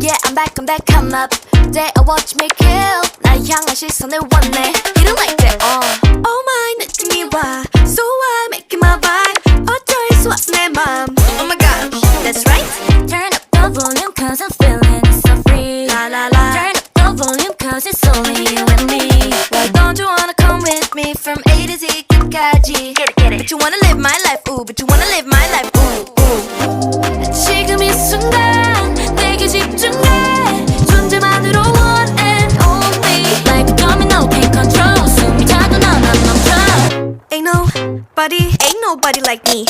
Yeah, I'm back, come up. Today I watch me kill. 날 향한 시선을 원해. He don't like that. Oh my, 느낌이 와. So I make it my vibe. 어쩔 수 없어 내 맘. Oh my god, that's right. Turn up the volume cause I'm feeling it so free. La la la. Turn up the volume cause it's only you and me. Why don't you wanna come with me from A to Z 끝까지? Get it. But you wanna live my life, ooh. But you wanna live my life, ooh, ooh. 지금 이 순간 내게 집중해. 존재만으로 one and only. Like a domino can't control. 숨이 차도 넌 멈춰. Ain't nobody like me.